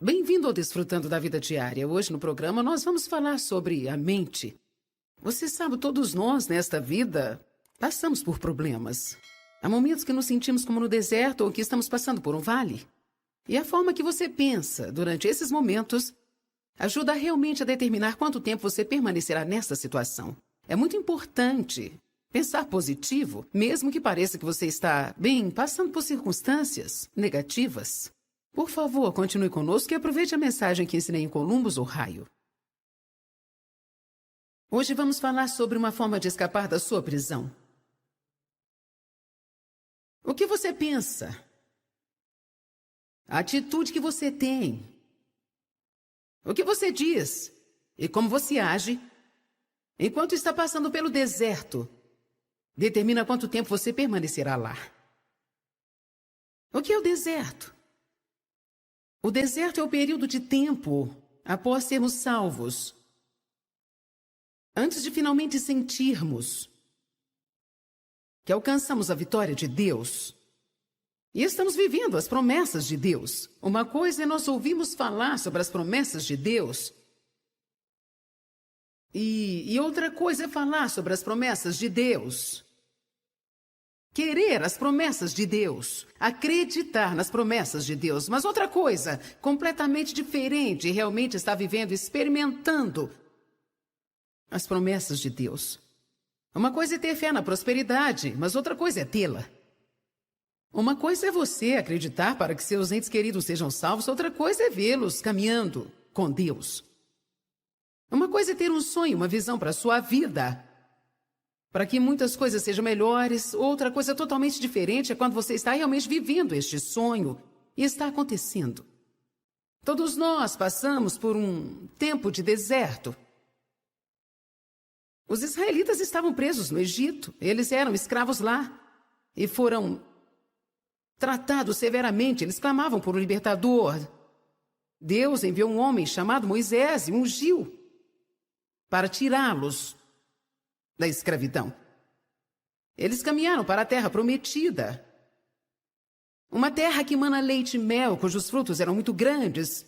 Bem-vindo ao Desfrutando da Vida Diária. Hoje no programa nós vamos falar sobre a mente. Você sabe, todos nós nesta vida passamos por problemas. Há momentos que nos sentimos como no deserto ou que estamos passando por um vale. E a forma que você pensa durante esses momentos ajuda realmente a determinar quanto tempo você permanecerá nessa situação. É muito importante pensar positivo, mesmo que pareça que você está, passando por circunstâncias negativas. Por favor, continue conosco e aproveite a mensagem que ensinei em Columbus, Ohio. Hoje vamos falar sobre uma forma de escapar da sua prisão. O que você pensa? A atitude que você tem? O que você diz? E como você age? Enquanto está passando pelo deserto, determina quanto tempo você permanecerá lá. O que é o deserto? O deserto é o período de tempo após sermos salvos, antes de finalmente sentirmos que alcançamos a vitória de Deus e estamos vivendo as promessas de Deus. Uma coisa é nós ouvirmos falar sobre as promessas de Deus e outra coisa é falar sobre as promessas de Deus. Querer as promessas de Deus, acreditar nas promessas de Deus, mas outra coisa completamente diferente, realmente está vivendo, experimentando as promessas de Deus. Uma coisa é ter fé na prosperidade, mas outra coisa é tê-la. Uma coisa é você acreditar para que seus entes queridos sejam salvos, outra coisa é vê-los caminhando com Deus. Uma coisa é ter um sonho, uma visão para a sua vida, para que muitas coisas sejam melhores. Outra coisa totalmente diferente é quando você está realmente vivendo este sonho e está acontecendo. Todos nós passamos por um tempo de deserto. Os israelitas estavam presos no Egito. Eles eram escravos lá e foram tratados severamente. Eles clamavam por um libertador. Deus enviou um homem chamado Moisés e ungiu para tirá-los da escravidão. Eles caminharam para a terra prometida. Uma terra que mana leite e mel, cujos frutos eram muito grandes.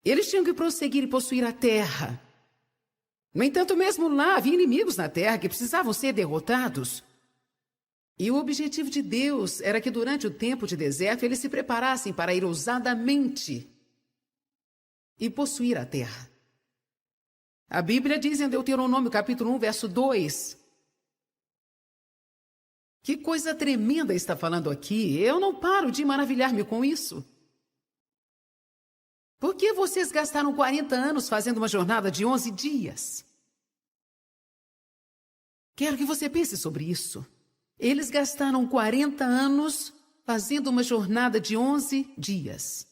Eles tinham que prosseguir e possuir a terra. No entanto, mesmo lá, havia inimigos na terra que precisavam ser derrotados. E o objetivo de Deus era que durante o tempo de deserto eles se preparassem para ir ousadamente e possuir a terra. A Bíblia diz em Deuteronômio capítulo 1, verso 2. Que coisa tremenda está falando aqui. Eu não paro de maravilhar-me com isso. Por que vocês gastaram 40 anos fazendo uma jornada de 11 dias? Quero que você pense sobre isso. Eles gastaram 40 anos fazendo uma jornada de 11 dias.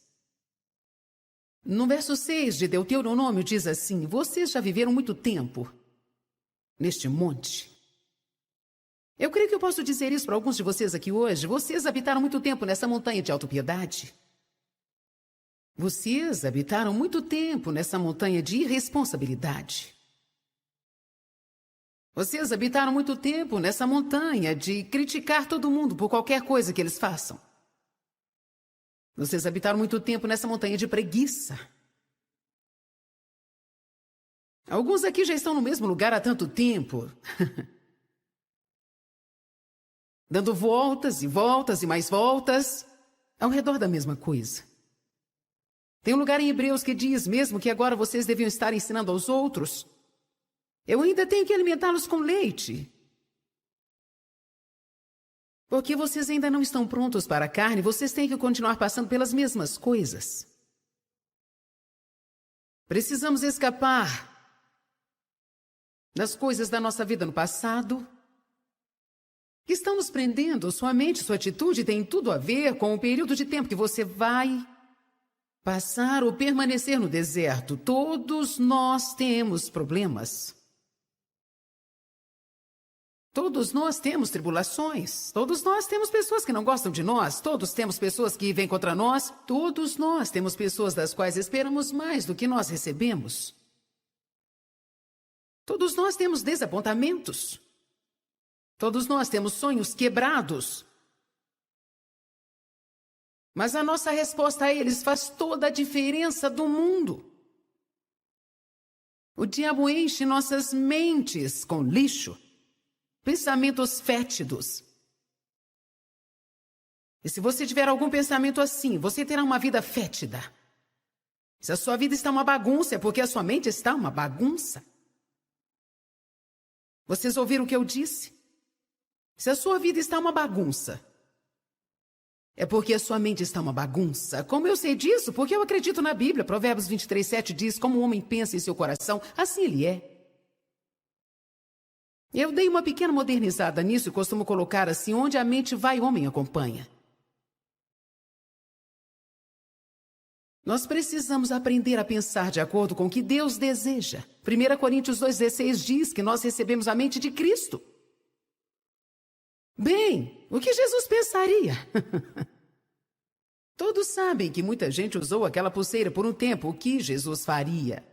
No verso 6 de Deuteronômio diz assim: vocês já viveram muito tempo neste monte. Eu creio que eu posso dizer isso para alguns de vocês aqui hoje. Vocês habitaram muito tempo nessa montanha de autopiedade. Vocês habitaram muito tempo nessa montanha de irresponsabilidade. Vocês habitaram muito tempo nessa montanha de criticar todo mundo por qualquer coisa que eles façam. Vocês habitaram muito tempo nessa montanha de preguiça. Alguns aqui já estão no mesmo lugar há tanto tempo. Dando voltas e voltas e mais voltas ao redor da mesma coisa. Tem um lugar em Hebreus que diz mesmo que agora vocês deviam estar ensinando aos outros. Eu ainda tenho que alimentá-los com leite. Porque vocês ainda não estão prontos para a carne, vocês têm que continuar passando pelas mesmas coisas. Precisamos escapar das coisas da nossa vida no passado que estão nos prendendo. Sua mente, sua atitude tem tudo a ver com o período de tempo que você vai passar ou permanecer no deserto. Todos nós temos problemas. Todos nós temos tribulações. Todos nós temos pessoas que não gostam de nós. Todos temos pessoas que vêm contra nós. Todos nós temos pessoas das quais esperamos mais do que nós recebemos. Todos nós temos desapontamentos. Todos nós temos sonhos quebrados. Mas a nossa resposta a eles faz toda a diferença do mundo. O diabo enche nossas mentes com lixo, pensamentos fétidos. E se você tiver algum pensamento assim, você terá uma vida fétida. Se a sua vida está uma bagunça, é porque a sua mente está uma bagunça. Vocês ouviram o que eu disse? Se a sua vida está uma bagunça, é porque a sua mente está uma bagunça. Como eu sei disso? Porque eu acredito na Bíblia. Provérbios 23:7 diz, como o homem pensa em seu coração, assim ele é. Eu dei uma pequena modernizada nisso e costumo colocar assim, onde a mente vai, o homem acompanha. Nós precisamos aprender a pensar de acordo com o que Deus deseja. 1 Coríntios 2,16 diz que nós recebemos a mente de Cristo. Bem, o que Jesus pensaria? Todos sabem que muita gente usou aquela pulseira por um tempo. O que Jesus faria?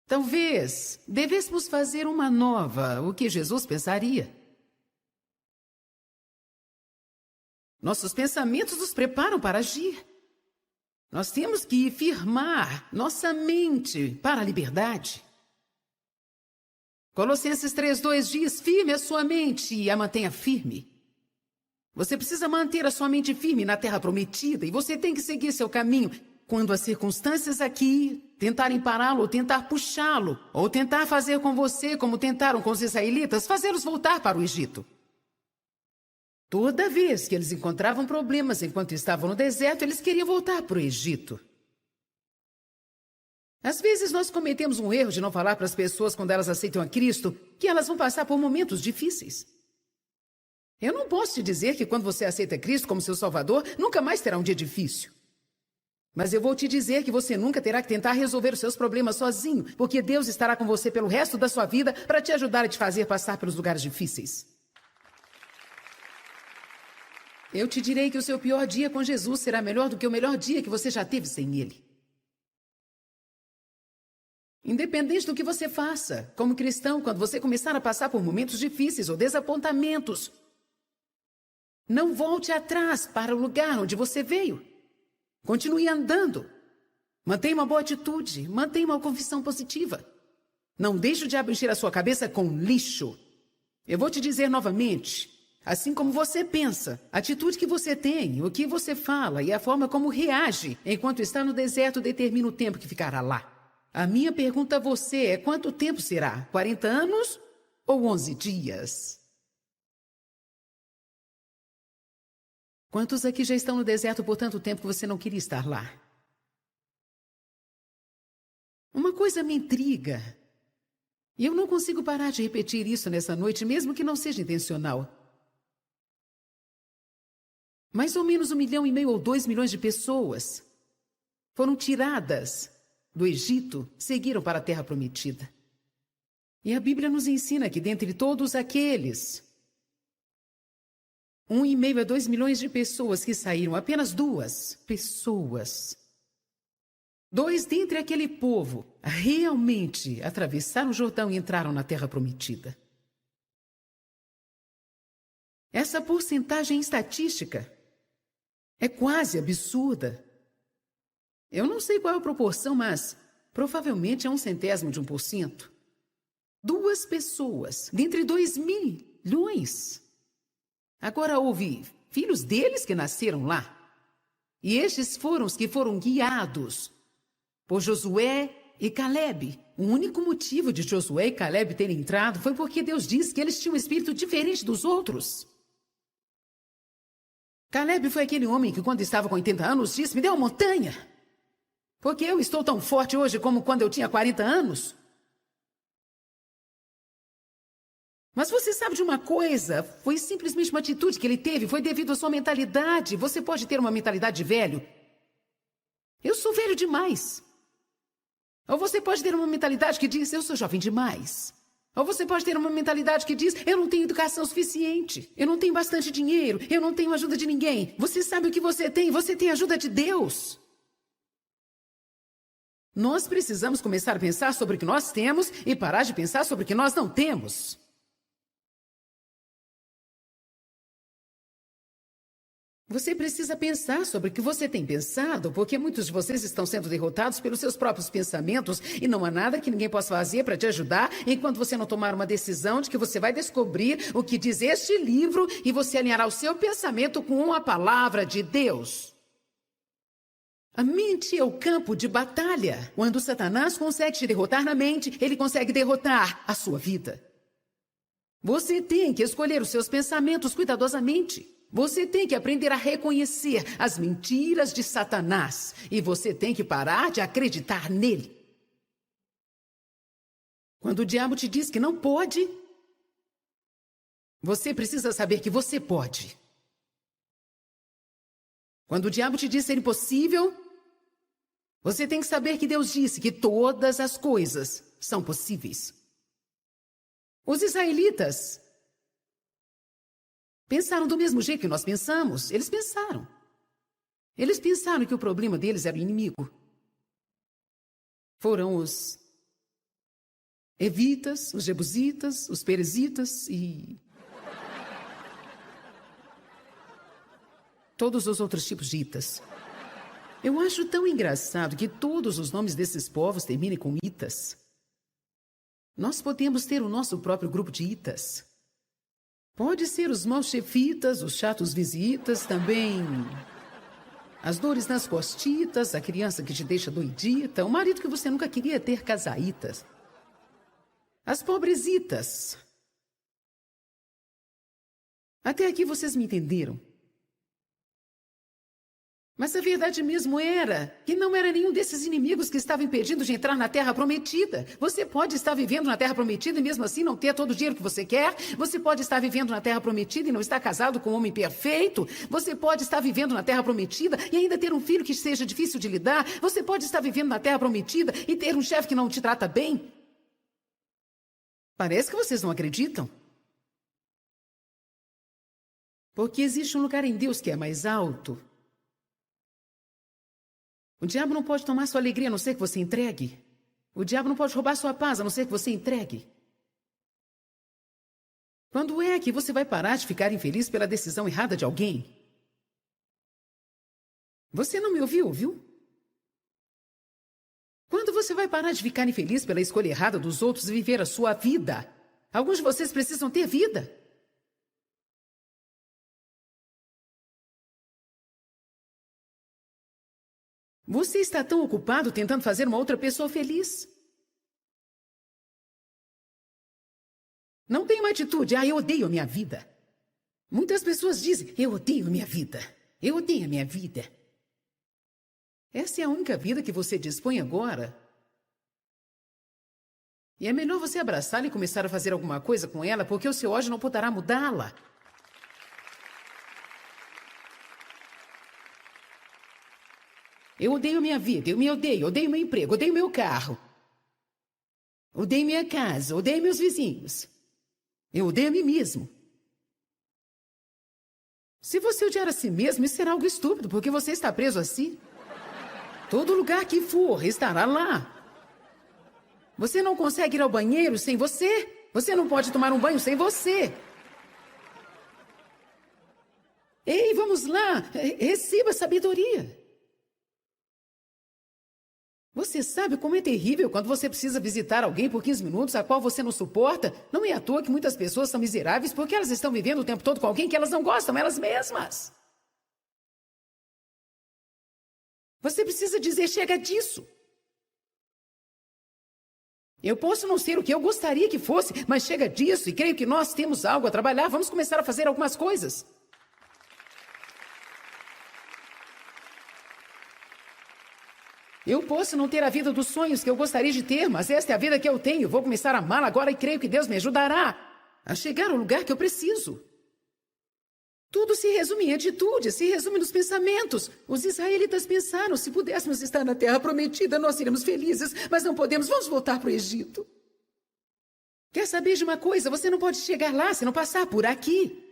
Talvez devêssemos fazer uma nova. O que Jesus pensaria? Nossos pensamentos nos preparam para agir. Nós temos que firmar nossa mente para a liberdade. Colossenses 3:2 diz, firme a sua mente e a mantenha firme. Você precisa manter a sua mente firme na terra prometida e você tem que seguir seu caminho. Quando as circunstâncias aqui tentarem pará-lo, ou tentar puxá-lo, ou tentar fazer com você como tentaram com os israelitas, fazê-los voltar para o Egito. Toda vez que eles encontravam problemas enquanto estavam no deserto, eles queriam voltar para o Egito. Às vezes nós cometemos um erro de não falar para as pessoas quando elas aceitam a Cristo que elas vão passar por momentos difíceis. Eu não posso te dizer que quando você aceita Cristo como seu Salvador, nunca mais terá um dia difícil. Mas eu vou te dizer que você nunca terá que tentar resolver os seus problemas sozinho, porque Deus estará com você pelo resto da sua vida para te ajudar a te fazer passar pelos lugares difíceis. Eu te direi que o seu pior dia com Jesus será melhor do que o melhor dia que você já teve sem Ele. Independente do que você faça, como cristão, quando você começar a passar por momentos difíceis ou desapontamentos, não volte atrás para o lugar onde você veio. Continue andando. Mantenha uma boa atitude, mantenha uma confissão positiva. Não deixe o diabo encher a sua cabeça com lixo. Eu vou te dizer novamente, assim como você pensa, a atitude que você tem, o que você fala e a forma como reage enquanto está no deserto determina o tempo que ficará lá. A minha pergunta a você é quanto tempo será? 40 anos ou 11 dias? Quantos aqui já estão no deserto por tanto tempo que você não queria estar lá? Uma coisa me intriga. E eu não consigo parar de repetir isso nessa noite, mesmo que não seja intencional. Mais ou menos 1,5 milhão ou 2 milhões de pessoas foram tiradas do Egito, seguiram para a Terra Prometida. E a Bíblia nos ensina que dentre todos aqueles, 1,5 a 2 milhões de pessoas que saíram, apenas 2 pessoas, 2 dentre aquele povo, realmente atravessaram o Jordão e entraram na Terra Prometida. Essa porcentagem estatística é quase absurda. Eu não sei qual é a proporção, mas provavelmente é 0,01%. 2 pessoas, dentre 2 milhões. Agora houve filhos deles que nasceram lá. E estes foram os que foram guiados por Josué e Calebe. O único motivo de Josué e Calebe terem entrado foi porque Deus disse que eles tinham um espírito diferente dos outros. Calebe foi aquele homem que, quando estava com 80 anos, disse, me dê uma montanha. Porque eu estou tão forte hoje como quando eu tinha 40 anos. Mas você sabe de uma coisa? Foi simplesmente uma atitude que ele teve, foi devido à sua mentalidade. Você pode ter uma mentalidade de velho. Eu sou velho demais. Ou você pode ter uma mentalidade que diz, eu sou jovem demais. Ou você pode ter uma mentalidade que diz, eu não tenho educação suficiente, eu não tenho bastante dinheiro, eu não tenho ajuda de ninguém. Você sabe o que você tem a ajuda de Deus. Nós precisamos começar a pensar sobre o que nós temos e parar de pensar sobre o que nós não temos. Você precisa pensar sobre o que você tem pensado, porque muitos de vocês estão sendo derrotados pelos seus próprios pensamentos e não há nada que ninguém possa fazer para te ajudar enquanto você não tomar uma decisão de que você vai descobrir o que diz este livro e você alinhará o seu pensamento com a palavra de Deus. A mente é o campo de batalha. Quando Satanás consegue te derrotar na mente, ele consegue derrotar a sua vida. Você tem que escolher os seus pensamentos cuidadosamente. Você tem que aprender a reconhecer as mentiras de Satanás. E você tem que parar de acreditar nele. Quando o diabo te diz que não pode, você precisa saber que você pode. Quando o diabo te diz ser impossível, você tem que saber que Deus disse que todas as coisas são possíveis. Os israelitas pensaram do mesmo jeito que nós pensamos. Eles pensaram. Eles pensaram que o problema deles era o inimigo. Foram os evitas, os jebusitas, os perezitas e todos os outros tipos de itas. Eu acho tão engraçado que todos os nomes desses povos terminem com itas. Nós podemos ter o nosso próprio grupo de itas. Pode ser os maus chefitas, os chatos visitas, também as dores nas costitas, a criança que te deixa doidita, o marido que você nunca queria ter, casaitas. As pobresitas. Até aqui vocês me entenderam. Mas a verdade mesmo era que não era nenhum desses inimigos que estavam impedindo de entrar na Terra Prometida. Você pode estar vivendo na Terra Prometida e mesmo assim não ter todo o dinheiro que você quer. Você pode estar vivendo na Terra Prometida e não estar casado com um homem perfeito. Você pode estar vivendo na Terra Prometida e ainda ter um filho que seja difícil de lidar. Você pode estar vivendo na Terra Prometida e ter um chefe que não te trata bem. Parece que vocês não acreditam. Porque existe um lugar em Deus que é mais alto. O diabo não pode tomar sua alegria a não ser que você entregue. O diabo não pode roubar sua paz a não ser que você entregue. Quando é que você vai parar de ficar infeliz pela decisão errada de alguém? Você não me ouviu, viu? Quando você vai parar de ficar infeliz pela escolha errada dos outros e viver a sua vida? Alguns de vocês precisam ter vida. Você está tão ocupado tentando fazer uma outra pessoa feliz. Não tem uma atitude, eu odeio a minha vida. Muitas pessoas dizem, eu odeio a minha vida. Eu odeio a minha vida. Essa é a única vida que você dispõe agora. E é melhor você abraçá-la e começar a fazer alguma coisa com ela, porque o seu ódio não poderá mudá-la. Eu odeio minha vida, eu me odeio meu emprego, odeio meu carro. Odeio minha casa, odeio meus vizinhos. Eu odeio a mim mesmo. Se você odiar a si mesmo, isso será algo estúpido, porque você está preso a si. Todo lugar que for, estará lá. Você não consegue ir ao banheiro sem você. Você não pode tomar um banho sem você. Ei, vamos lá, receba sabedoria. Você sabe como é terrível quando você precisa visitar alguém por 15 minutos, a qual você não suporta? Não é à toa que muitas pessoas são miseráveis porque elas estão vivendo o tempo todo com alguém que elas não gostam, elas mesmas. Você precisa dizer, chega disso. Eu posso não ser o que eu gostaria que fosse, mas chega disso e creio que nós temos algo a trabalhar. Vamos começar a fazer algumas coisas. Eu posso não ter a vida dos sonhos que eu gostaria de ter, mas esta é a vida que eu tenho. Vou começar a amá-la agora e creio que Deus me ajudará a chegar ao lugar que eu preciso. Tudo se resume em atitude, se resume nos pensamentos. Os israelitas pensaram, se pudéssemos estar na terra prometida, nós seríamos felizes, mas não podemos, vamos voltar para o Egito. Quer saber de uma coisa? Você não pode chegar lá se não passar por aqui.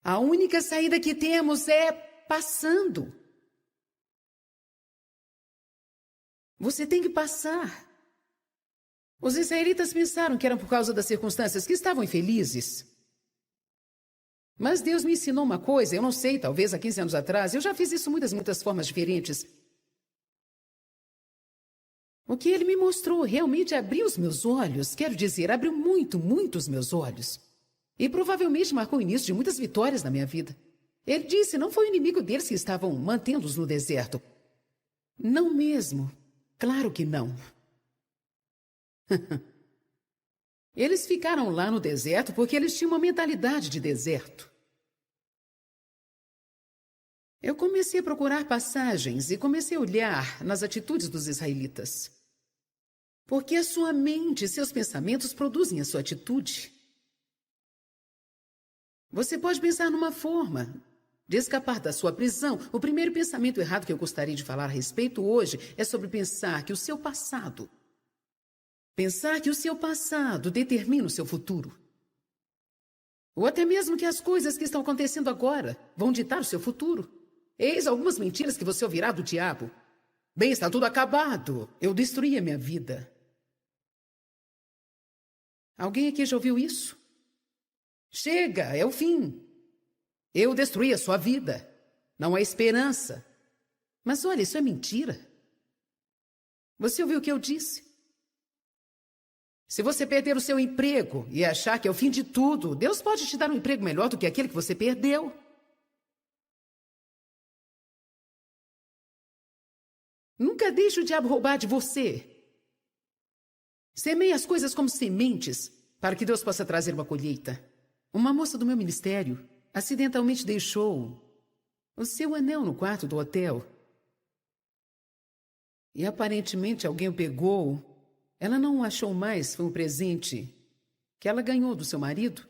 A única saída que temos é passando. Você tem que passar. Os israelitas pensaram que eram por causa das circunstâncias que estavam infelizes. Mas Deus me ensinou uma coisa, eu não sei, talvez há 15 anos atrás, eu já fiz isso muitas formas diferentes. O que ele me mostrou realmente abriu os meus olhos, quero dizer, abriu muito os meus olhos. E provavelmente marcou o início de muitas vitórias na minha vida. Ele disse, não foi o inimigo deles que estavam mantendo-os no deserto. Não mesmo. Claro que não. Eles ficaram lá no deserto porque eles tinham uma mentalidade de deserto. Eu comecei a procurar passagens e comecei a olhar nas atitudes dos israelitas. Porque a sua mente e seus pensamentos produzem a sua atitude. Você pode pensar numa forma de escapar da sua prisão. O primeiro pensamento errado que eu gostaria de falar a respeito hoje é sobre pensar que o seu passado determina o seu futuro. Ou até mesmo que as coisas que estão acontecendo agora vão ditar o seu futuro. Eis algumas mentiras que você ouvirá do diabo. Bem, está tudo acabado. Eu destruí a minha vida. Alguém aqui já ouviu isso? Chega, é o fim. Eu destruí a sua vida. Não há esperança. Mas olha, isso é mentira. Você ouviu o que eu disse? Se você perder o seu emprego e achar que é o fim de tudo, Deus pode te dar um emprego melhor do que aquele que você perdeu. Nunca deixe o diabo roubar de você. Semeie as coisas como sementes para que Deus possa trazer uma colheita. Uma moça do meu ministério acidentalmente deixou o seu anel no quarto do hotel. E aparentemente alguém o pegou. Ela não o achou mais, foi um presente que ela ganhou do seu marido.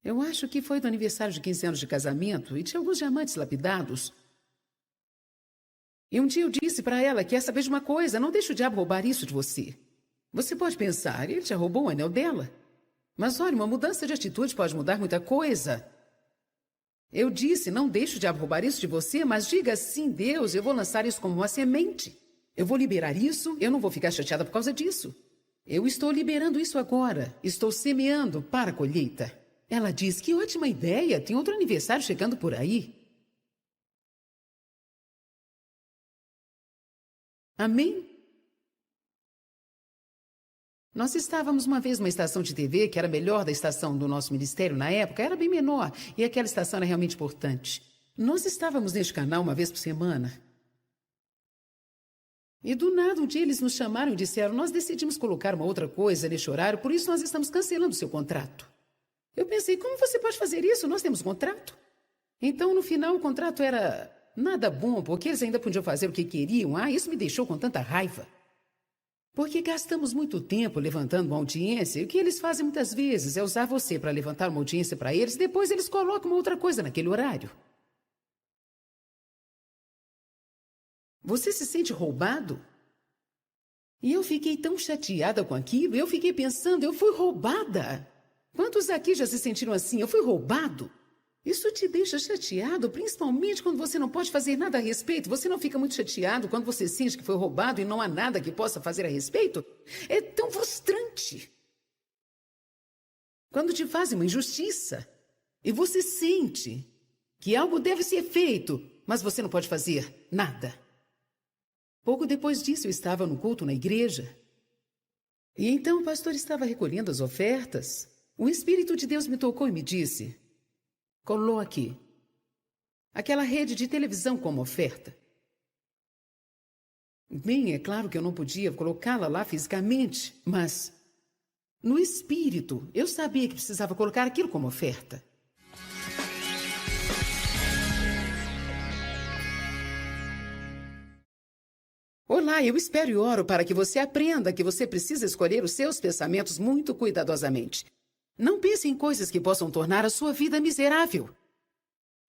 Eu acho que foi do aniversário de 15 anos de casamento e tinha alguns diamantes lapidados. E um dia eu disse para ela, quer saber de uma coisa, não deixe o diabo roubar isso de você. Você pode pensar, ele já roubou o anel dela. Mas olha, uma mudança de atitude pode mudar muita coisa. Eu disse, não deixe o diabo roubar isso de você, mas diga sim, Deus, eu vou lançar isso como uma semente. Eu vou liberar isso, eu não vou ficar chateada por causa disso. Eu estou liberando isso agora, estou semeando para a colheita. Ela diz, que ótima ideia, tem outro aniversário chegando por aí. Amém? Nós estávamos uma vez numa estação de TV que era melhor da estação do nosso ministério na época, era bem menor, e aquela estação era realmente importante. Nós estávamos neste canal uma vez por semana. E do nada um dia eles nos chamaram e disseram, nós decidimos colocar uma outra coisa neste horário, por isso nós estamos cancelando o seu contrato. Eu pensei, como você pode fazer isso? Nós temos contrato. Então no final o contrato era nada bom, porque eles ainda podiam fazer o que queriam. Isso me deixou com tanta raiva. Porque gastamos muito tempo levantando uma audiência, e o que eles fazem muitas vezes é usar você para levantar uma audiência para eles, e depois eles colocam uma outra coisa naquele horário. Você se sente roubado? E eu fiquei tão chateada com aquilo, eu fiquei pensando, eu fui roubada. Quantos aqui já se sentiram assim? Eu fui roubado? Isso te deixa chateado, principalmente quando você não pode fazer nada a respeito. Você não fica muito chateado quando você sente que foi roubado e não há nada que possa fazer a respeito? É tão frustrante. Quando te fazem uma injustiça e você sente que algo deve ser feito, mas você não pode fazer nada. Pouco depois disso, eu estava no culto na igreja. E então o pastor estava recolhendo as ofertas. O Espírito de Deus me tocou e me disse, coloque aquela rede de televisão como oferta. Bem, é claro que eu não podia colocá-la lá fisicamente, mas no espírito eu sabia que precisava colocar aquilo como oferta. Olá, eu espero e oro para que você aprenda que você precisa escolher os seus pensamentos muito cuidadosamente. Não pense em coisas que possam tornar a sua vida miserável,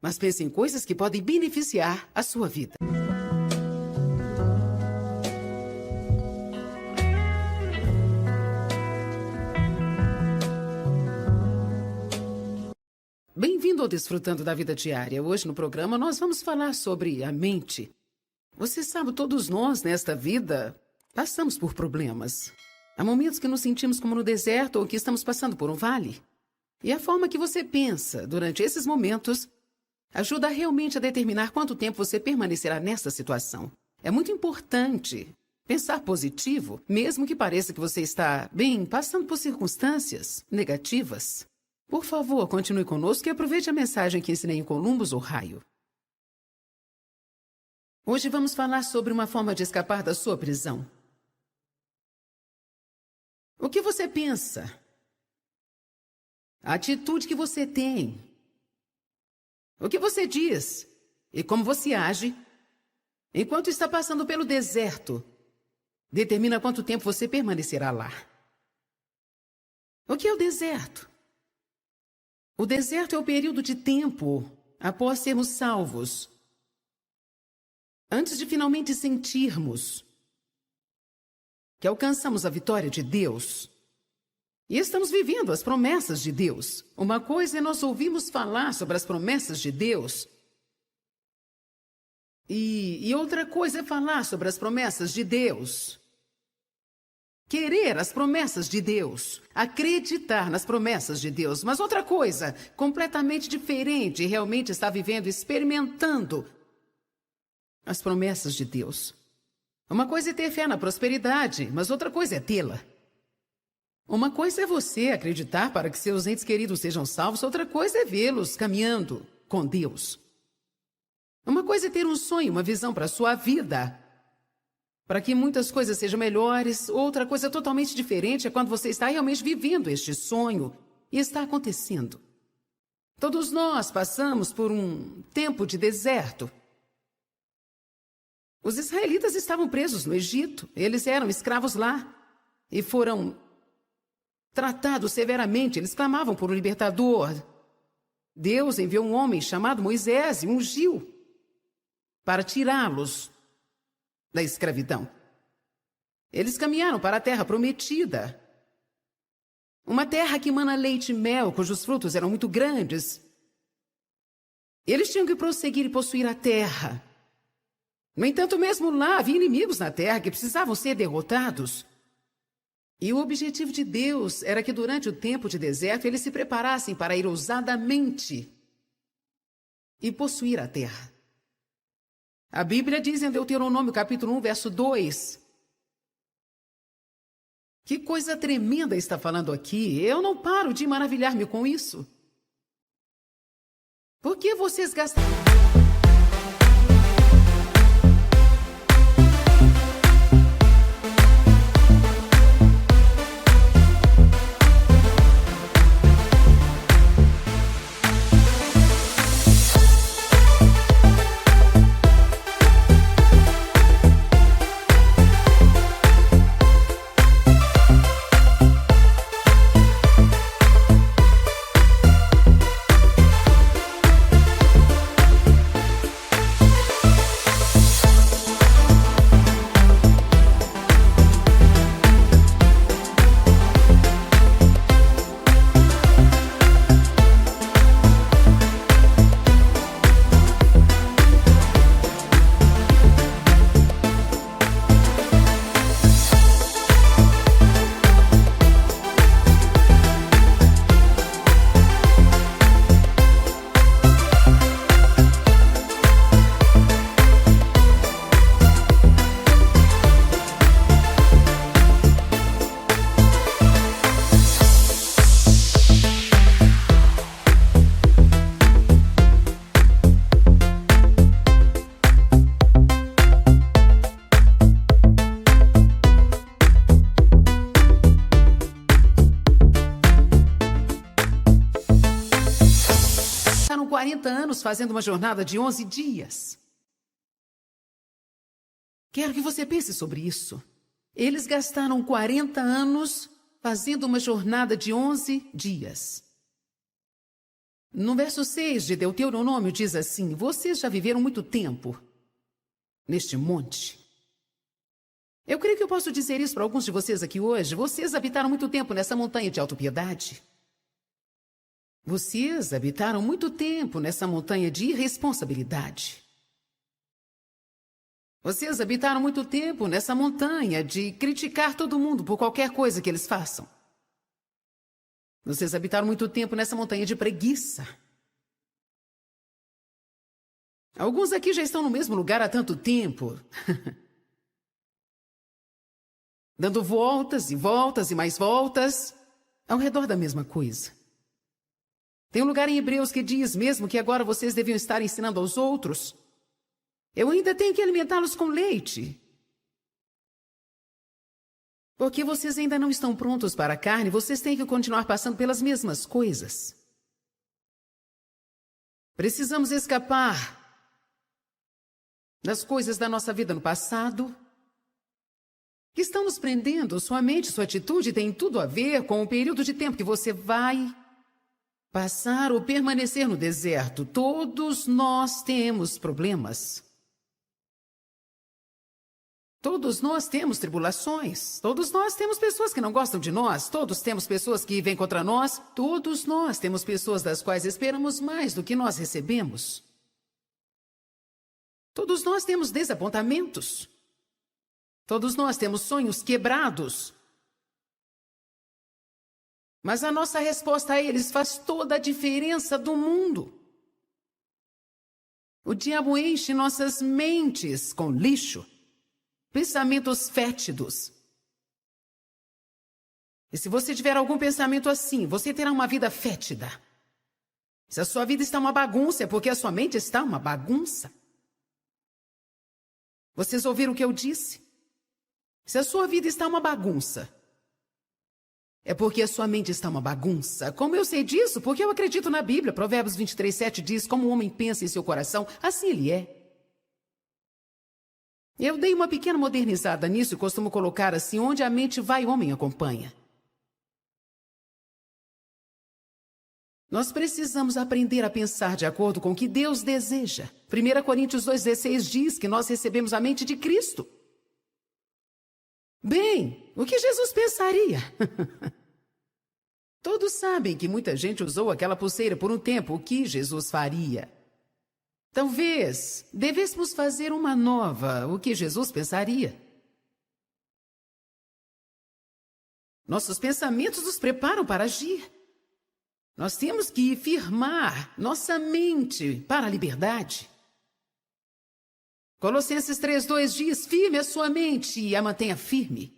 mas pense em coisas que podem beneficiar a sua vida. Bem-vindo ao Desfrutando da Vida Diária. Hoje no programa nós vamos falar sobre a mente. Você sabe, todos nós nesta vida passamos por problemas. Há momentos que nos sentimos como no deserto ou que estamos passando por um vale. E a forma que você pensa durante esses momentos ajuda realmente a determinar quanto tempo você permanecerá nessa situação. É muito importante pensar positivo, mesmo que pareça que você está, passando por circunstâncias negativas. Por favor, continue conosco e aproveite a mensagem que ensinei em Columbus, Ohio. Hoje vamos falar sobre uma forma de escapar da sua prisão. O que você pensa? A atitude que você tem? O que você diz? E como você age? Enquanto está passando pelo deserto, determina quanto tempo você permanecerá lá. O que é o deserto? O deserto é o período de tempo após sermos salvos, antes de finalmente sentirmos que alcançamos a vitória de Deus e estamos vivendo as promessas de Deus. Uma coisa é nós ouvirmos falar sobre as promessas de Deus e outra coisa é falar sobre as promessas de Deus. Querer as promessas de Deus, acreditar nas promessas de Deus, mas outra coisa completamente diferente, realmente está vivendo, experimentando as promessas de Deus. Uma coisa é ter fé na prosperidade, mas outra coisa é tê-la. Uma coisa é você acreditar para que seus entes queridos sejam salvos, outra coisa é vê-los caminhando com Deus. Uma coisa é ter um sonho, uma visão para a sua vida, para que muitas coisas sejam melhores. Outra coisa totalmente diferente é quando você está realmente vivendo este sonho e está acontecendo. Todos nós passamos por um tempo de deserto. Os israelitas estavam presos no Egito. Eles eram escravos lá e foram tratados severamente. Eles clamavam por um libertador. Deus enviou um homem chamado Moisés e ungiu para tirá-los da escravidão. Eles caminharam para a terra prometida, uma terra que mana leite e mel, cujos frutos eram muito grandes. Eles tinham que prosseguir e possuir a terra. No entanto, mesmo lá, havia inimigos na terra que precisavam ser derrotados. E o objetivo de Deus era que durante o tempo de deserto eles se preparassem para ir ousadamente e possuir a terra. A Bíblia diz em Deuteronômio capítulo 1, verso 2. Que coisa tremenda está falando aqui. Eu não paro de maravilhar-me com isso. Por que vocês gastaram... Passaram 40 anos fazendo uma jornada de 11 dias. Quero que você pense sobre isso. Eles gastaram 40 anos fazendo uma jornada de 11 dias. No verso 6 de Deuteronômio diz assim: vocês já viveram muito tempo neste monte. Eu creio que eu posso dizer isso para alguns de vocês aqui hoje. Vocês habitaram muito tempo nessa montanha de autopiedade. Vocês habitaram muito tempo nessa montanha de irresponsabilidade. Vocês habitaram muito tempo nessa montanha de criticar todo mundo por qualquer coisa que eles façam. Vocês habitaram muito tempo nessa montanha de preguiça. Alguns aqui já estão no mesmo lugar há tanto tempo. Dando voltas e voltas e mais voltas ao redor da mesma coisa. Tem um lugar em Hebreus que diz mesmo que agora vocês deviam estar ensinando aos outros. Eu ainda tenho que alimentá-los com leite. Porque vocês ainda não estão prontos para a carne, vocês têm que continuar passando pelas mesmas coisas. Precisamos escapar das coisas da nossa vida no passado que estão nos prendendo. Sua mente, sua atitude tem tudo a ver com o período de tempo que você vai passar ou permanecer no deserto. Todos nós temos problemas. Todos nós temos tribulações. Todos nós temos pessoas que não gostam de nós. Todos temos pessoas que vêm contra nós. Todos nós temos pessoas das quais esperamos mais do que nós recebemos. Todos nós temos desapontamentos. Todos nós temos sonhos quebrados. Mas a nossa resposta a eles faz toda a diferença do mundo. O diabo enche nossas mentes com lixo. Pensamentos fétidos. E se você tiver algum pensamento assim, você terá uma vida fétida. Se a sua vida está uma bagunça, é porque a sua mente está uma bagunça. Vocês ouviram o que eu disse? Se a sua vida está uma bagunça, é porque a sua mente está uma bagunça. Como eu sei disso? Porque eu acredito na Bíblia. Provérbios 23:7 diz, como o homem pensa em seu coração, assim ele é. Eu dei uma pequena modernizada nisso e costumo colocar assim, onde a mente vai, o homem acompanha. Nós precisamos aprender a pensar de acordo com o que Deus deseja. 1 Coríntios 2,16 diz que nós recebemos a mente de Cristo. Bem, o que Jesus pensaria? Todos sabem que muita gente usou aquela pulseira por um tempo. O que Jesus faria? Talvez devêssemos fazer uma nova. O que Jesus pensaria? Nossos pensamentos nos preparam para agir. Nós temos que firmar nossa mente para a liberdade. Colossenses 3:2 diz, firme a sua mente e a mantenha firme.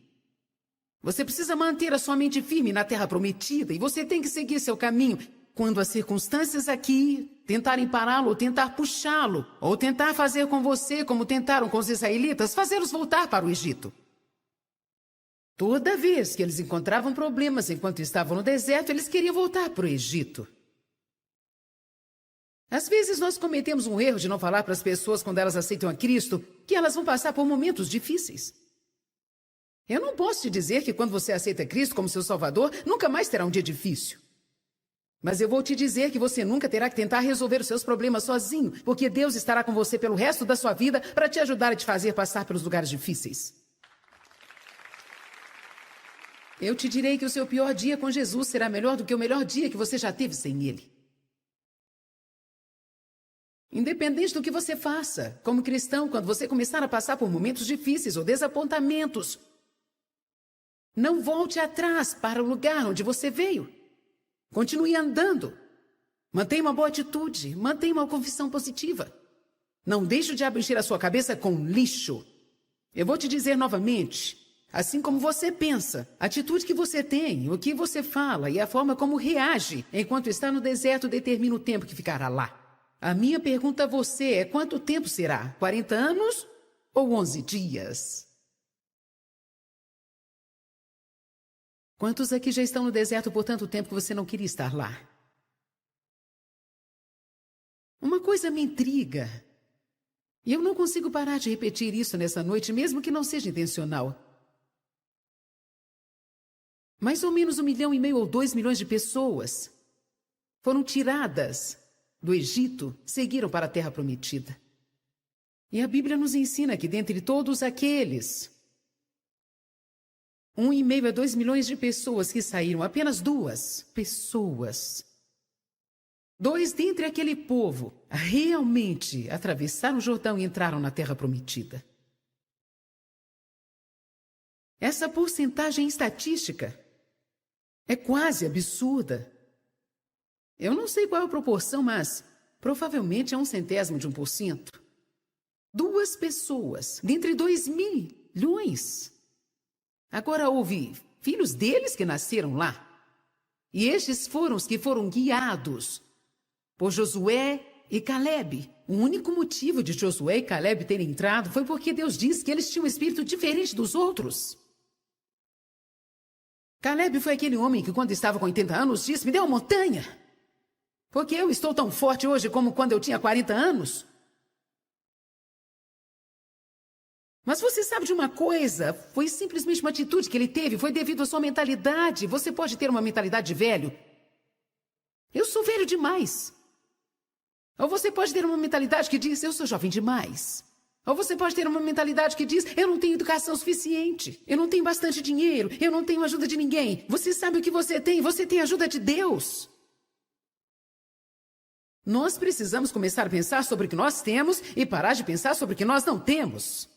Você precisa manter a sua mente firme na terra prometida e você tem que seguir seu caminho. Quando as circunstâncias aqui tentarem pará-lo, ou tentar puxá-lo, ou tentar fazer com você como tentaram com os israelitas, fazê-los voltar para o Egito. Toda vez que eles encontravam problemas enquanto estavam no deserto, eles queriam voltar para o Egito. Às vezes nós cometemos um erro de não falar para as pessoas quando elas aceitam a Cristo que elas vão passar por momentos difíceis. Eu não posso te dizer que quando você aceita Cristo como seu Salvador, nunca mais terá um dia difícil. Mas eu vou te dizer que você nunca terá que tentar resolver os seus problemas sozinho, porque Deus estará com você pelo resto da sua vida para te ajudar a te fazer passar pelos lugares difíceis. Eu te direi que o seu pior dia com Jesus será melhor do que o melhor dia que você já teve sem Ele. Independente do que você faça, como cristão, quando você começar a passar por momentos difíceis ou desapontamentos, não volte atrás para o lugar onde você veio. Continue andando. Mantenha uma boa atitude. Mantenha uma confissão positiva. Não deixe o diabo encher a sua cabeça com lixo. Eu vou te dizer novamente, assim como você pensa, a atitude que você tem, o que você fala e a forma como reage enquanto está no deserto determina o tempo que ficará lá. A minha pergunta a você é quanto tempo será? 40 anos ou 11 dias? Quantos aqui já estão no deserto por tanto tempo que você não queria estar lá? Uma coisa me intriga. E eu não consigo parar de repetir isso nessa noite, mesmo que não seja intencional. Mais ou menos 1,5 milhão ou 2 milhões de pessoas foram tiradas do Egito, seguiram para a Terra Prometida. E a Bíblia nos ensina que dentre todos aqueles 1,5 a 2 milhões de pessoas que saíram, apenas 2 pessoas. 2 dentre aquele povo realmente atravessaram o Jordão e entraram na Terra Prometida. Essa porcentagem estatística É quase absurda. Eu não sei qual é a proporção, mas provavelmente é 0,01%. 2 pessoas, dentre 2 milhões. Agora houve filhos deles que nasceram lá. E estes foram os que foram guiados por Josué e Calebe. O único motivo de Josué e Calebe terem entrado foi porque Deus disse que eles tinham um espírito diferente dos outros. Calebe foi aquele homem que, quando estava com 80 anos, disse: me dê uma montanha, porque eu estou tão forte hoje como quando eu tinha 40 anos. Mas você sabe de uma coisa? Foi simplesmente uma atitude que ele teve, foi devido à sua mentalidade. Você pode ter uma mentalidade de velho. Eu sou velho demais. Ou você pode ter uma mentalidade que diz: eu sou jovem demais. Ou você pode ter uma mentalidade que diz: eu não tenho educação suficiente, eu não tenho bastante dinheiro, eu não tenho ajuda de ninguém. Você sabe o que você tem ajuda de Deus. Nós precisamos começar a pensar sobre o que nós temos e parar de pensar sobre o que nós não temos.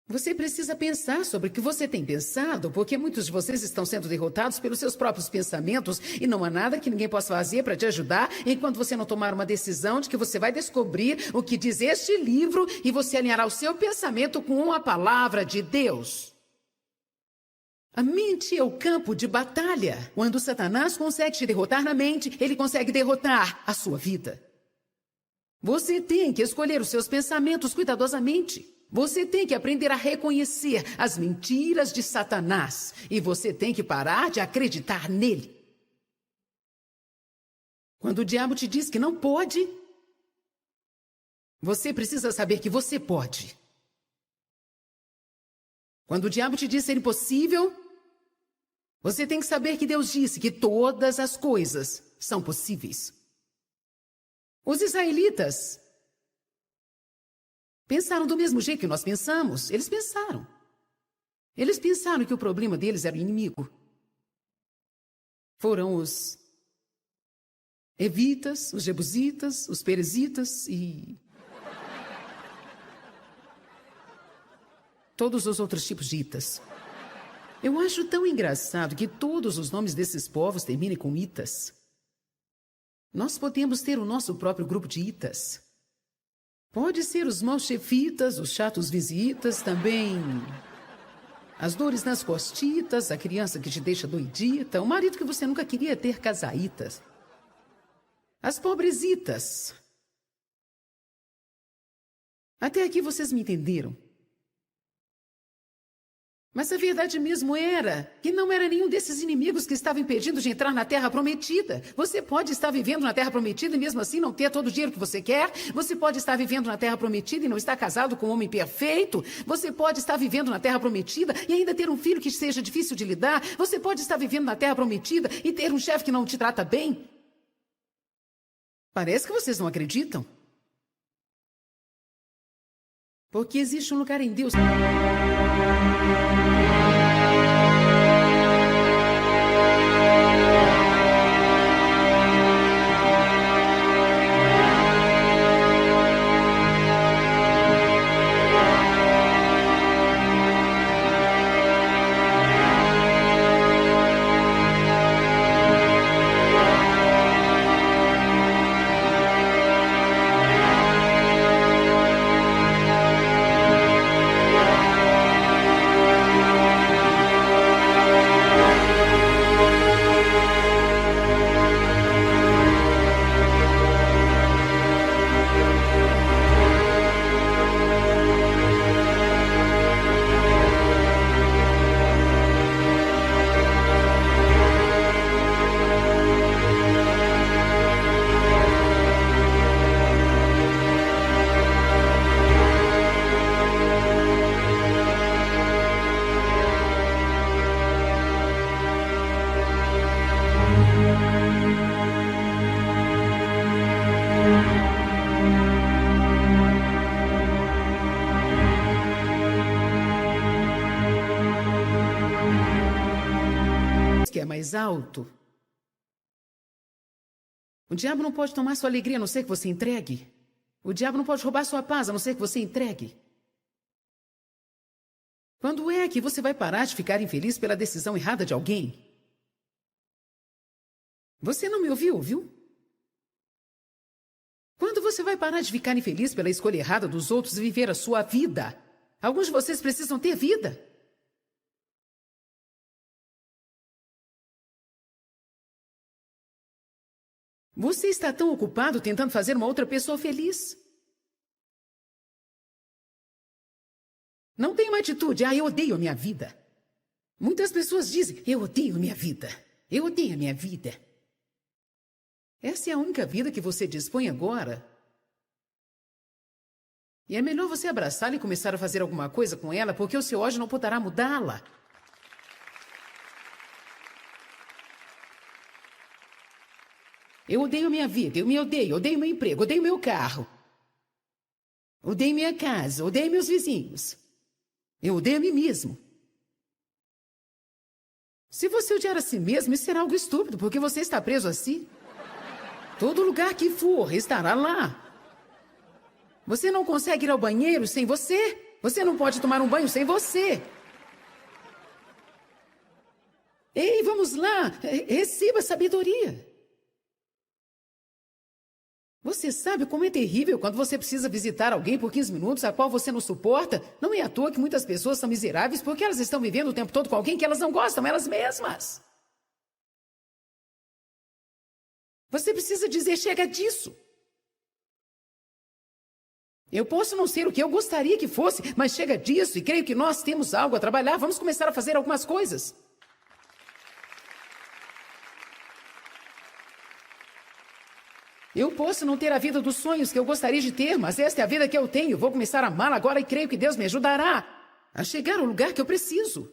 Você precisa pensar sobre o que você tem pensado, porque muitos de vocês estão sendo derrotados pelos seus próprios pensamentos e não há nada que ninguém possa fazer para te ajudar enquanto você não tomar uma decisão de que você vai descobrir o que diz este livro e você alinhará o seu pensamento com a palavra de Deus. A mente é o campo de batalha. Quando Satanás consegue te derrotar na mente, ele consegue derrotar a sua vida. Você tem que escolher os seus pensamentos cuidadosamente. Você tem que aprender a reconhecer as mentiras de Satanás. E você tem que parar de acreditar nele. Quando o diabo te diz que não pode, você precisa saber que você pode. Quando o diabo te diz ser impossível, você tem que saber que Deus disse que todas as coisas são possíveis. Os israelitas pensaram do mesmo jeito que nós pensamos. Eles pensaram. Eles pensaram que o problema deles era o inimigo. Foram os evitas, os jebusitas, os perezitas e todos os outros tipos de itas. Eu acho tão engraçado que todos os nomes desses povos terminem com itas. Nós podemos ter o nosso próprio grupo de itas. Pode ser os maus chefitas, os chatos visitas, também as dores nas costitas, a criança que te deixa doidita, o marido que você nunca queria ter, casaitas. As pobresitas. Até aqui vocês me entenderam. Mas a verdade mesmo era que não era nenhum desses inimigos que estavam impedindo de entrar na Terra Prometida. Você pode estar vivendo na Terra Prometida e mesmo assim não ter todo o dinheiro que você quer. Você pode estar vivendo na Terra Prometida e não estar casado com um homem perfeito. Você pode estar vivendo na Terra Prometida e ainda ter um filho que seja difícil de lidar. Você pode estar vivendo na Terra Prometida e ter um chefe que não te trata bem. Parece que vocês não acreditam. Porque existe um lugar em Deus. Que é mais alto. O diabo não pode tomar sua alegria a não ser que você entregue. O diabo não pode roubar sua paz a não ser que você entregue. Quando é que você vai parar de ficar infeliz pela decisão errada de alguém? Você não me ouviu, viu? Quando você vai parar de ficar infeliz pela escolha errada dos outros e viver a sua vida? Alguns de vocês precisam ter vida. Você está tão ocupado tentando fazer uma outra pessoa feliz. Não tem uma atitude, eu odeio a minha vida. Muitas pessoas dizem, eu odeio a minha vida. Eu odeio a minha vida. Essa é a única vida que você dispõe agora. E é melhor você abraçá-la e começar a fazer alguma coisa com ela, porque o seu ódio não poderá mudá-la. Eu odeio minha vida, eu me odeio meu emprego, odeio meu carro. Odeio minha casa, odeio meus vizinhos. Eu odeio a mim mesmo. Se você odiar a si mesmo, isso será algo estúpido, porque você está preso a si. Todo lugar que for, estará lá. Você não consegue ir ao banheiro sem você. Você não pode tomar um banho sem você. Ei, vamos lá, receba sabedoria. Você sabe como é terrível quando você precisa visitar alguém por 15 minutos, a qual você não suporta? Não é à toa que muitas pessoas são miseráveis porque elas estão vivendo o tempo todo com alguém que elas não gostam, elas mesmas. Você precisa dizer, chega disso. Eu posso não ser o que eu gostaria que fosse, mas chega disso e creio que nós temos algo a trabalhar. Vamos começar a fazer algumas coisas. Eu posso não ter a vida dos sonhos que eu gostaria de ter, mas esta é a vida que eu tenho. Vou começar a amá-la agora e creio que Deus me ajudará a chegar ao lugar que eu preciso.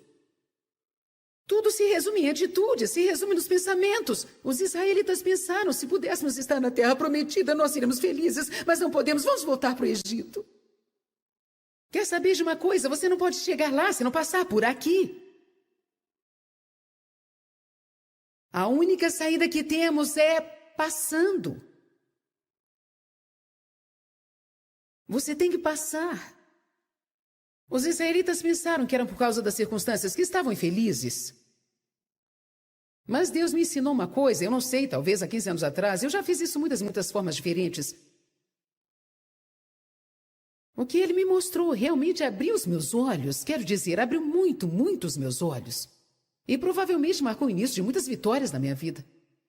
Tudo se resume em atitude, se resume nos pensamentos. Os israelitas pensaram, se pudéssemos estar na terra prometida, nós seríamos felizes, mas não podemos, vamos voltar para o Egito. Quer saber de uma coisa? Você não pode chegar lá se não passar por aqui. A única saída que temos é passando. Você tem que passar. Os israelitas pensaram que era por causa das circunstâncias que estavam infelizes. Mas Deus me ensinou uma coisa, eu não sei, talvez há 15 anos atrás, eu já fiz isso muitas formas diferentes. O que ele me mostrou realmente abriu os meus olhos, quero dizer, abriu muito os meus olhos. E provavelmente marcou o início de muitas vitórias na minha vida.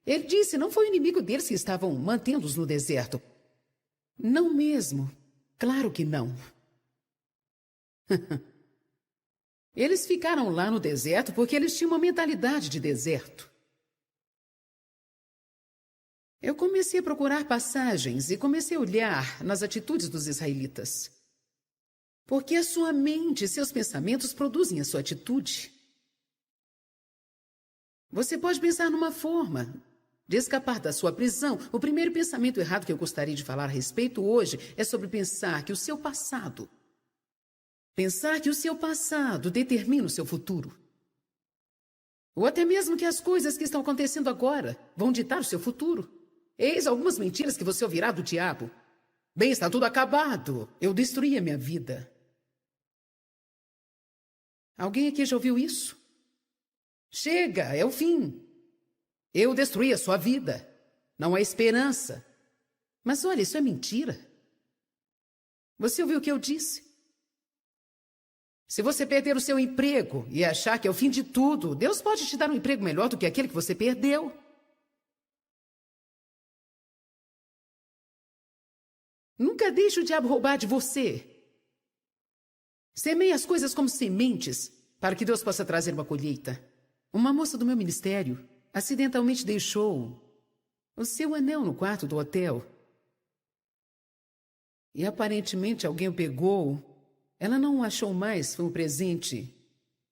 Ele disse, não foi o inimigo deles que estavam mantendo-os no deserto. Não mesmo. Claro que não. Eles ficaram lá no deserto porque eles tinham uma mentalidade de deserto. Eu comecei a procurar passagens e comecei a olhar nas atitudes dos israelitas. Porque a sua mente e seus pensamentos produzem a sua atitude. Você pode pensar numa forma de escapar da sua prisão. O primeiro pensamento errado que eu gostaria de falar a respeito hoje é sobre pensar que o seu passado determina o seu futuro. Ou até mesmo que as coisas que estão acontecendo agora vão ditar o seu futuro. Eis algumas mentiras que você ouvirá do diabo. Bem, está tudo acabado. Eu destruí a minha vida. Alguém aqui já ouviu isso? Chega, é o fim. Eu destruí a sua vida. Não há esperança. Mas olha, isso é mentira. Você ouviu o que eu disse? Se você perder o seu emprego e achar que é o fim de tudo, Deus pode te dar um emprego melhor do que aquele que você perdeu. Nunca deixe o diabo roubar de você. Semeie as coisas como sementes para que Deus possa trazer uma colheita. Uma moça do meu ministério acidentalmente deixou o seu anel no quarto do hotel. E aparentemente alguém o pegou. Ela não o achou mais, foi um presente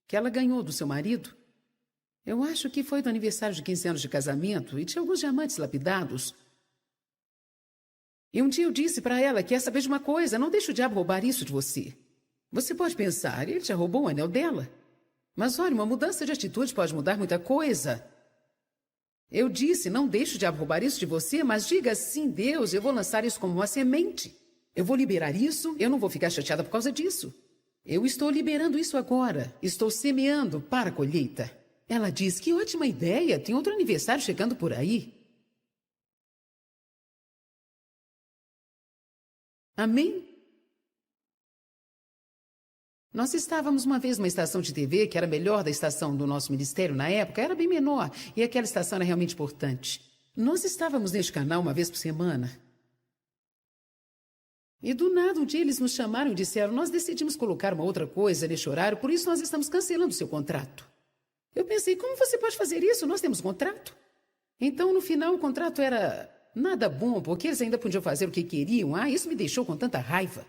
que ela ganhou do seu marido. Eu acho que foi do aniversário de 15 anos de casamento e tinha alguns diamantes lapidados. E um dia eu disse para ela que, quer saber de uma coisa, não deixe o diabo roubar isso de você. Você pode pensar, ele já roubou o anel dela. Mas olha, uma mudança de atitude pode mudar muita coisa. Eu disse, não deixe o diabo roubar isso de você, mas diga sim, Deus, eu vou lançar isso como uma semente. Eu vou liberar isso, eu não vou ficar chateada por causa disso. Eu estou liberando isso agora. Estou semeando para a colheita. Ela diz: que ótima ideia, tem outro aniversário chegando por aí. Amém? Nós estávamos uma vez numa estação de TV que era melhor da estação do nosso ministério na época, era bem menor, e aquela estação era realmente importante. Nós estávamos neste canal uma vez por semana. E do nada, um dia eles nos chamaram e disseram: nós decidimos colocar uma outra coisa neste horário, por isso nós estamos cancelando o seu contrato. Eu pensei: como você pode fazer isso? Nós temos contrato. Então, no final, o contrato era nada bom, porque eles ainda podiam fazer o que queriam. Isso me deixou com tanta raiva.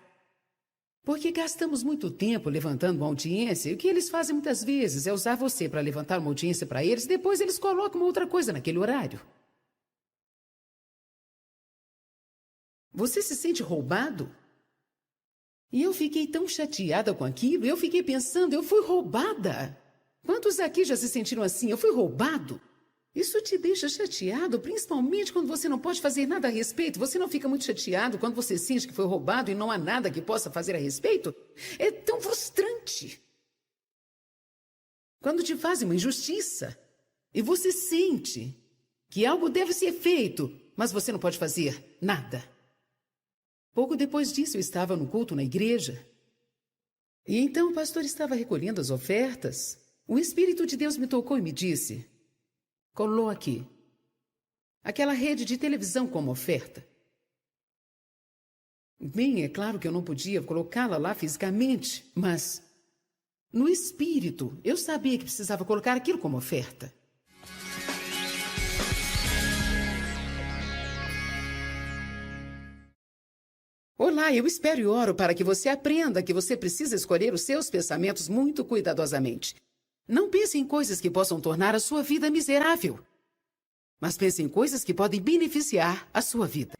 Porque gastamos muito tempo levantando uma audiência, e o que eles fazem muitas vezes é usar você para levantar uma audiência para eles, depois eles colocam uma outra coisa naquele horário. Você se sente roubado? E eu fiquei tão chateada com aquilo, eu fiquei pensando: eu fui roubada. Quantos aqui já se sentiram assim? Eu fui roubado. Isso te deixa chateado, principalmente quando você não pode fazer nada a respeito. Você não fica muito chateado quando você sente que foi roubado e não há nada que possa fazer a respeito? É tão frustrante. Quando te fazem uma injustiça e você sente que algo deve ser feito, mas você não pode fazer nada. Pouco depois disso, eu estava no culto na igreja. E então o pastor estava recolhendo as ofertas. O Espírito de Deus me tocou e me disse: coloque aquela rede de televisão como oferta. Bem, é claro que eu não podia colocá-la lá fisicamente, mas no espírito eu sabia que precisava colocar aquilo como oferta. Olá, eu espero e oro para que você aprenda que você precisa escolher os seus pensamentos muito cuidadosamente. Não pense em coisas que possam tornar a sua vida miserável, mas pense em coisas que podem beneficiar a sua vida.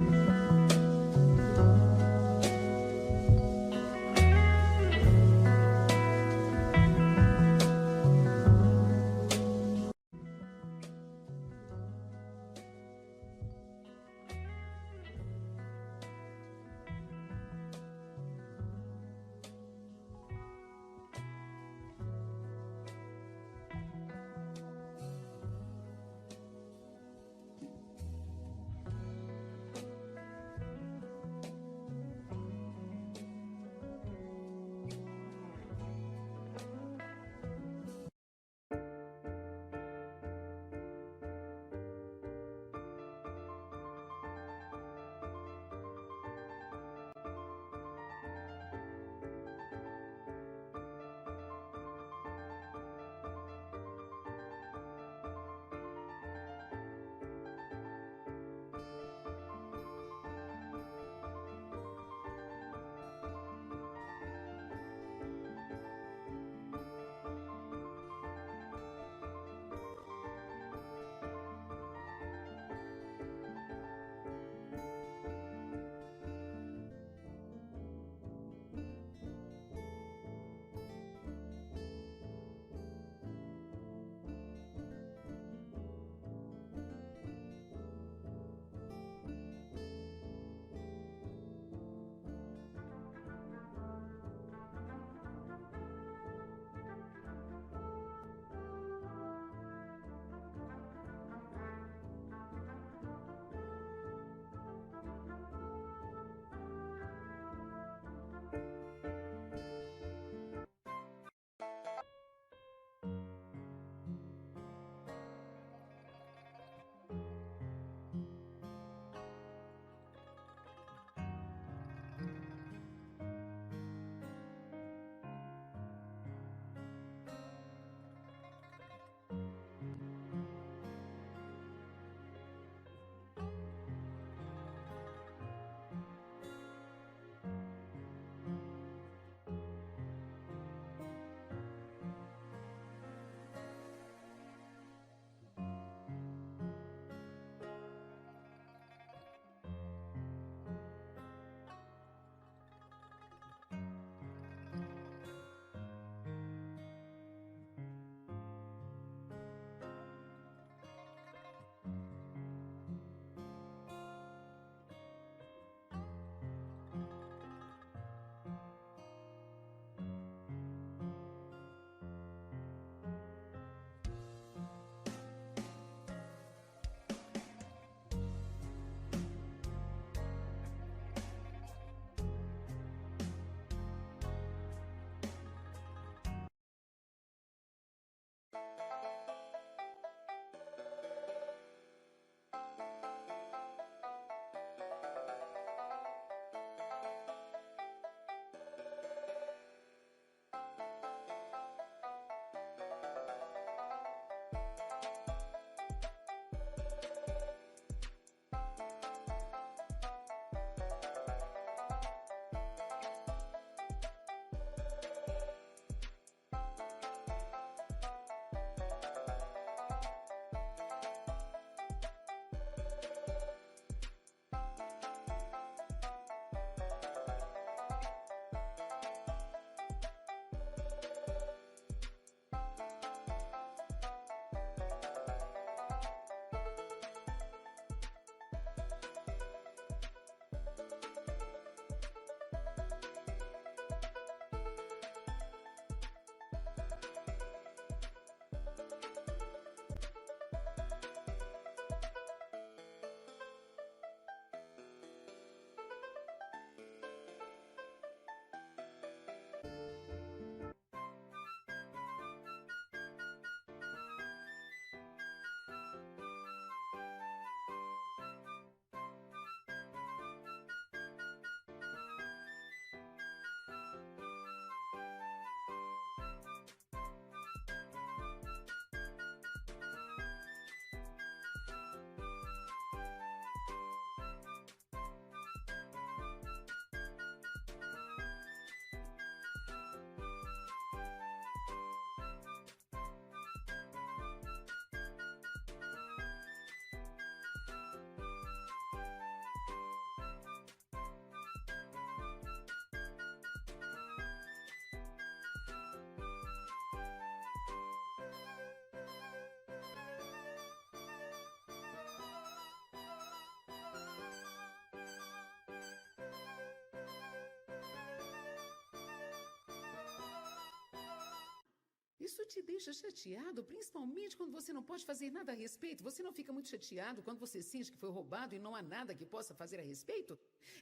Isso te deixa chateado, principalmente quando você não pode fazer nada a respeito. Você não fica muito chateado quando você sente que foi roubado e não há nada que possa fazer a respeito?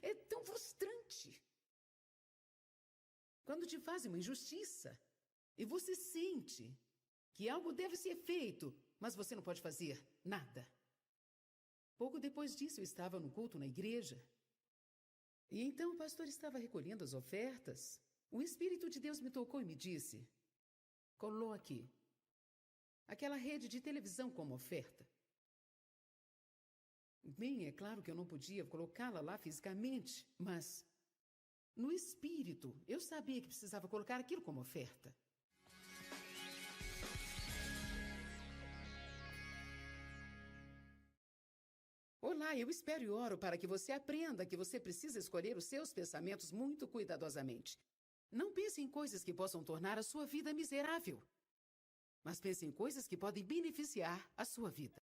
É tão frustrante. Quando te fazem uma injustiça e você sente que algo deve ser feito, mas você não pode fazer nada. Pouco depois disso, eu estava no culto na igreja. E então o pastor estava recolhendo as ofertas. O Espírito de Deus me tocou e me disse: coloque aquela rede de televisão como oferta. Bem, é claro que eu não podia colocá-la lá fisicamente, mas no espírito eu sabia que precisava colocar aquilo como oferta. Olá, eu espero e oro para que você aprenda que você precisa escolher os seus pensamentos muito cuidadosamente. Não pense em coisas que possam tornar a sua vida miserável, mas pense em coisas que podem beneficiar a sua vida.